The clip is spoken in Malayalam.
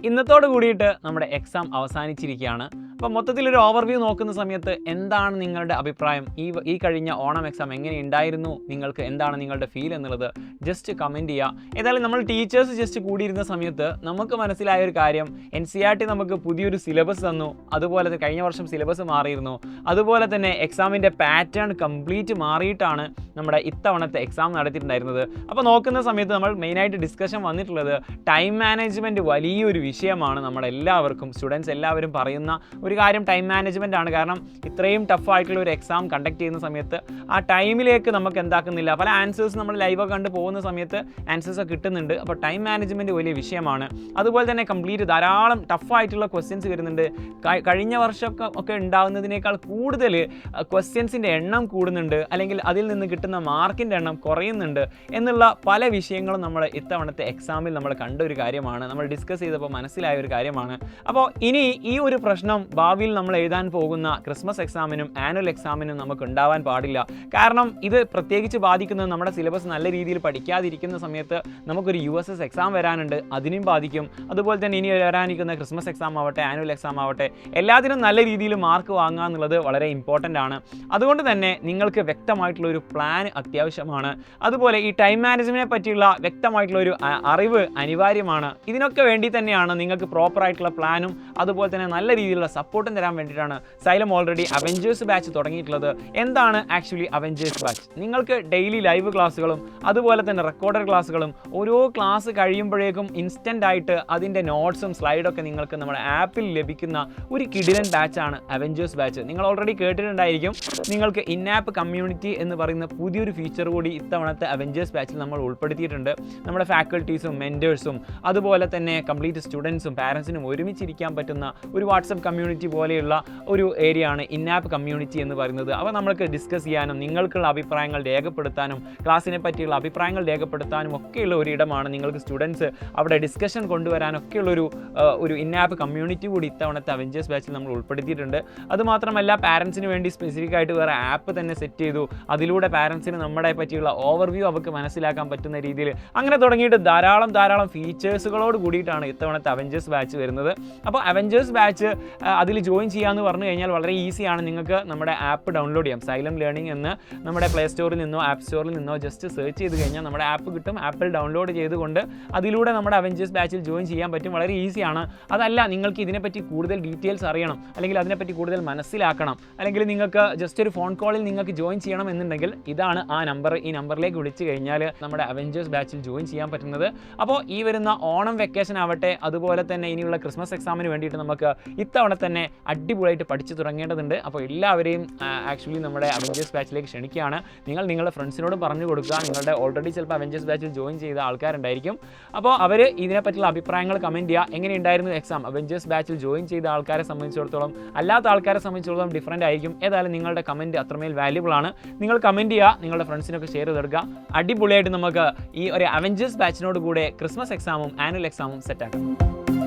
ഇന്നത്തോട് കൂടിയിട്ട് നമ്മുടെ എക്സാം അവസാനിച്ചിരിക്കുകയാണ്. അപ്പോൾ മൊത്തത്തിലൊരു ഓവർവ്യൂ നോക്കുന്ന സമയത്ത് എന്താണ് നിങ്ങളുടെ അഭിപ്രായം? ഈ കഴിഞ്ഞ ഓണം എക്സാം എങ്ങനെ ഉണ്ടായിരുന്നു? നിങ്ങൾക്ക് എന്താണ് നിങ്ങളുടെ ഫീൽ എന്നുള്ളത് ജസ്റ്റ് കമൻറ്റ് ചെയ്യുക. ഏതായാലും നമ്മൾ ടീച്ചേഴ്സ് ജസ്റ്റ് കൂടിയിരുന്ന സമയത്ത് നമുക്ക് മനസ്സിലായ ഒരു കാര്യം, NCERT നമുക്ക് പുതിയൊരു സിലബസ് തന്നു. അതുപോലെ തന്നെ കഴിഞ്ഞ വർഷം സിലബസ് മാറിയിരുന്നു. അതുപോലെ തന്നെ എക്സാമിൻ്റെ പാറ്റേൺ കംപ്ലീറ്റ് മാറിയിട്ടാണ് നമ്മുടെ ഇത്തവണത്തെ എക്സാം നടത്തിയിട്ടുണ്ടായിരുന്നത്. അപ്പോൾ നോക്കുന്ന സമയത്ത് നമ്മൾ മെയിനായിട്ട് ഡിസ്കഷൻ വന്നിട്ടുള്ളത് ടൈം മാനേജ്മെൻറ്റ് വലിയൊരു വിഷയമാണ്. നമ്മളെല്ലാവർക്കും സ്റ്റുഡൻസ് എല്ലാവരും പറയുന്ന ഒരു കാര്യം ടൈം മാനേജ്മെൻ്റ് ആണ്. കാരണം ഇത്രയും ടഫായിട്ടുള്ള ഒരു എക്സാം കണ്ടക്ട് ചെയ്യുന്ന സമയത്ത് ആ ടൈമിലേക്ക് നമുക്ക് എന്താക്കുന്നില്ല. പല ആൻസേഴ്സ് നമ്മൾ ലൈവൊക്കെ കണ്ട് പോകുന്ന സമയത്ത് ആൻസേഴ്സ് കിട്ടുന്നുണ്ട്. അപ്പോൾ ടൈം മാനേജ്മെൻറ്റ് വലിയ വിഷയമാണ്. അതുപോലെ തന്നെ കംപ്ലീറ്റ് ധാരാളം ടഫായിട്ടുള്ള ക്വസ്റ്റ്യൻസ് വരുന്നുണ്ട്. കഴിഞ്ഞ വർഷമൊക്കെ ഉണ്ടാകുന്നതിനേക്കാൾ കൂടുതൽ ക്വസ്റ്റ്യൻസിൻ്റെ എണ്ണം കൂടുന്നുണ്ട്, അല്ലെങ്കിൽ അതിൽ നിന്ന് കിട്ടുന്ന മാർക്കിൻ്റെ എണ്ണം കുറയുന്നുണ്ട് എന്നുള്ള പല വിഷയങ്ങളും നമ്മൾ ഇത്തവണത്തെ എക്സാമിൽ നമ്മൾ കണ്ട ഒരു കാര്യമാണ്. നമ്മൾ ഡിസ്കസ് ചെയ്തപ്പോൾ മനസ്സിലായ ഒരു കാര്യമാണ്. അപ്പോൾ ഇനി ഈ ഒരു പ്രശ്നം ഭാവിയിൽ നമ്മൾ എഴുതാൻ പോകുന്ന ക്രിസ്മസ് എക്സാമിനും ആനുവൽ എക്സാമിനും നമുക്ക് ഉണ്ടാവാൻ പാടില്ല. കാരണം ഇത് പ്രത്യേകിച്ച് ബാധിക്കുന്നത് നമ്മുടെ സിലബസ് നല്ല രീതിയിൽ പഠിക്കാതിരിക്കുന്ന സമയത്ത് നമുക്കൊരു USS എക്സാം വരാനുണ്ട്, അതിനും ബാധിക്കും. അതുപോലെ തന്നെ ഇനി വരാനിരിക്കുന്ന ക്രിസ്മസ് എക്സാം ആവട്ടെ ആനുവൽ എക്സാം ആവട്ടെ എല്ലാത്തിനും നല്ല രീതിയിൽ മാർക്ക് വാങ്ങുക എന്നുള്ളത് വളരെ ഇമ്പോർട്ടൻ്റ് ആണ്. അതുകൊണ്ട് തന്നെ നിങ്ങൾക്ക് വ്യക്തമായിട്ടുള്ള ഒരു പ്ലാൻ അത്യാവശ്യമാണ്. അതുപോലെ ഈ ടൈം മാനേജ്മെൻറ്റിനെ പറ്റിയുള്ള വ്യക്തമായിട്ടുള്ള ഒരു അറിവ് അനിവാര്യമാണ്. ഇതിനൊക്കെ വേണ്ടി തന്നെയാണ് നിങ്ങൾക്ക് പ്രോപ്പറായിട്ടുള്ള പ്ലാനും അതുപോലെ തന്നെ നല്ല രീതിയിലുള്ള സപ്പോർട്ടും തരാൻ വേണ്ടിയിട്ടാണ് സൈലം ഓൾറെഡി അവഞ്ചേഴ്സ് ബാച്ച് തുടങ്ങിയിട്ടുള്ളത്. എന്താണ് ആക്ച്വലി അവഞ്ചേഴ്സ് ബാച്ച്? നിങ്ങൾക്ക് ഡെയിലി ലൈവ് ക്ലാസ്സുകളും അതുപോലെ തന്നെ റെക്കോർഡഡ് ക്ലാസ്സുകളും ഓരോ ക്ലാസ് കഴിയുമ്പോഴേക്കും ഇൻസ്റ്റൻ്റ് ആയിട്ട് അതിൻ്റെ നോട്ട്സും സ്ലൈഡൊക്കെ നിങ്ങൾക്ക് നമ്മുടെ ആപ്പിൽ ലഭിക്കുന്ന ഒരു കിടിലൻ ബാച്ചാണ് അവഞ്ചേഴ്സ് ബാച്ച്. നിങ്ങൾ ഓൾറെഡി കേട്ടിട്ടുണ്ടായിരിക്കും. നിങ്ങൾക്ക് ഇൻ ആപ്പ് കമ്മ്യൂണിറ്റി എന്ന് പറയുന്ന പുതിയൊരു ഫീച്ചർ കൂടി ഇത്തവണത്തെ അവഞ്ചേഴ്സ് ബാച്ചിൽ നമ്മൾ ഉൾപ്പെടുത്തിയിട്ടുണ്ട്. നമ്മുടെ ഫാക്കൽറ്റീസും മെൻറ്റേഴ്സും അതുപോലെ തന്നെ കംപ്ലീറ്റ് സ്റ്റുഡൻസും പാരൻസിനും ഒരുമിച്ചിരിക്കാൻ പറ്റുന്ന ഒരു വാട്സപ്പ് കമ്മ്യൂണിറ്റി പോലെയുള്ള ഒരു ഏരിയ ആണ് ഇൻ ആപ്പ് കമ്മ്യൂണിറ്റി എന്ന് പറയുന്നത്. അവ നമ്മൾക്ക് ഡിസ്കസ് ചെയ്യാനും നിങ്ങൾക്കുള്ള അഭിപ്രായങ്ങൾ രേഖപ്പെടുത്താനും ക്ലാസ്സിനെ പറ്റിയുള്ള അഭിപ്രായങ്ങൾ രേഖപ്പെടുത്താനും ഒക്കെയുള്ള ഒരു ഇടമാണ്. നിങ്ങൾക്ക് സ്റ്റുഡൻസ് അവിടെ ഡിസ്കഷൻ കൊണ്ടുവരാനൊക്കെയുള്ളൊരു ഒരു ഇൻ ആപ്പ് കമ്മ്യൂണിറ്റി കൂടി ഇത്തവണത്തെ അവഞ്ചേഴ്സ് ബാച്ചിൽ നമ്മൾ ഉൾപ്പെടുത്തിയിട്ടുണ്ട്. അതുമാത്രമല്ല പാരൻസിന് വേണ്ടി സ്പെസിഫിക് ആയിട്ട് വേറെ ആപ്പ് തന്നെ സെറ്റ് ചെയ്തു. അതിലൂടെ പാരൻസിന് നമ്മുടെ പറ്റിയുള്ള ഓവർവ്യൂ അവർക്ക് മനസ്സിലാക്കാൻ പറ്റുന്ന രീതിയിൽ അങ്ങനെ തുടങ്ങിയിട്ട് ധാരാളം ഫീച്ചേഴ്സുകളോട് കൂടിയിട്ടാണ് ഇത്തവണത്തെ അവഞ്ചേഴ്സ് ബാച്ച് വരുന്നത്. അപ്പോൾ അവഞ്ചേഴ്സ് ബാച്ച് അതിൽ ജോയിൻ ചെയ്യാമെന്ന് പറഞ്ഞു കഴിഞ്ഞാൽ വളരെ ഈസിയാണ്. നിങ്ങൾക്ക് നമ്മുടെ ആപ്പ് ഡൗൺലോഡ് ചെയ്യാം. സൈലം ലേണിംഗ് എന്ന് നമ്മുടെ പ്ലേ സ്റ്റോറിൽ നിന്നോ ആപ്പ് സ്റ്റോറിൽ നിന്നോ ജസ്റ്റ് സെർച്ച് ചെയ്ത് കഴിഞ്ഞാൽ നമ്മുടെ ആപ്പ് കിട്ടും. ആപ്പിൽ ഡൗൺലോഡ് ചെയ്തുകൊണ്ട് അതിലൂടെ നമ്മുടെ അവഞ്ചേഴ്സ് ബാച്ചിൽ ജോയിൻ ചെയ്യാൻ പറ്റും. വളരെ ഈസിയാണ്. അതല്ല നിങ്ങൾക്ക് ഇതിനെപ്പറ്റി കൂടുതൽ ഡീറ്റെയിൽസ് അറിയണം, അല്ലെങ്കിൽ അതിനെപ്പറ്റി കൂടുതൽ മനസ്സിലാക്കണം, അല്ലെങ്കിൽ നിങ്ങൾക്ക് ജസ്റ്റ് ഒരു ഫോൺ കോളിൽ നിങ്ങൾക്ക് ജോയിൻ ചെയ്യണം എന്നുണ്ടെങ്കിൽ ഇതാണ് ആ നമ്പർ. ഈ നമ്പറിലേക്ക് വിളിച്ചു കഴിഞ്ഞാൽ നമ്മുടെ അവഞ്ചേഴ്സ് ബാച്ചിൽ ജോയിൻ ചെയ്യാൻ പറ്റുന്നത്. അപ്പോൾ ഈ വരുന്ന ഓണം വെക്കേഷൻ ആവട്ടെ അതുപോലെ തന്നെ ഇനിയുള്ള ക്രിസ്മസ് എക്സാമിന് വേണ്ടിയിട്ട് നമുക്ക് ഇത്തവണ തന്നെ അടിപൊളിയായിട്ട് പഠിച്ചു തുടങ്ങേണ്ടതുണ്ട്. അപ്പോൾ എല്ലാവരെയും ആക്ച്വലി നമ്മുടെ അവഞ്ചേഴ്സ് ബാച്ചിലേക്ക് ക്ഷണിക്കുകയാണ്. നിങ്ങൾ നിങ്ങളുടെ ഫ്രണ്ട്സിനോട് പറഞ്ഞു കൊടുക്കുക. നിങ്ങളുടെ ഓൾറെഡി ചിലപ്പോൾ അവഞ്ചേഴ്സ് ബാച്ചിൽ ജോയിൻ ചെയ്ത ആൾക്കാരുണ്ടായിരിക്കും. അപ്പോൾ അവർ ഇതിനെപ്പറ്റിയുള്ള അഭിപ്രായങ്ങൾ കമൻറ്റ് ചെയ്യുക. എങ്ങനെയുണ്ടായിരുന്നു എക്സാം? അവഞ്ചേഴ്സ് ബാച്ചിൽ ജോയിൻ ചെയ്ത ആൾക്കാരെ സംബന്ധിച്ചിടത്തോളം അല്ലാത്ത ആൾക്കാരെ സംബന്ധിച്ചിടത്തോളം ഡിഫറൻ്റ് ആയിരിക്കും. ഏതായാലും നിങ്ങളുടെ കമൻറ്റ് അത്രമേൽ വാല്യുബിൾ ആണ്. നിങ്ങൾ കമൻറ്റ് ചെയ്യുക, നിങ്ങളുടെ ഫ്രണ്ട്സിനൊക്കെ ഷെയർ ചെയ്തെടുക്കുക. അടിപൊളിയായിട്ട് നമുക്ക് ഈ ഒരു അവഞ്ചേഴ്സ് ബാച്ചിനോട് കൂടെ ക്രിസ്മസ് എക്സാമും ആനുവൽ എക്സാമും സെറ്റാക്കാം.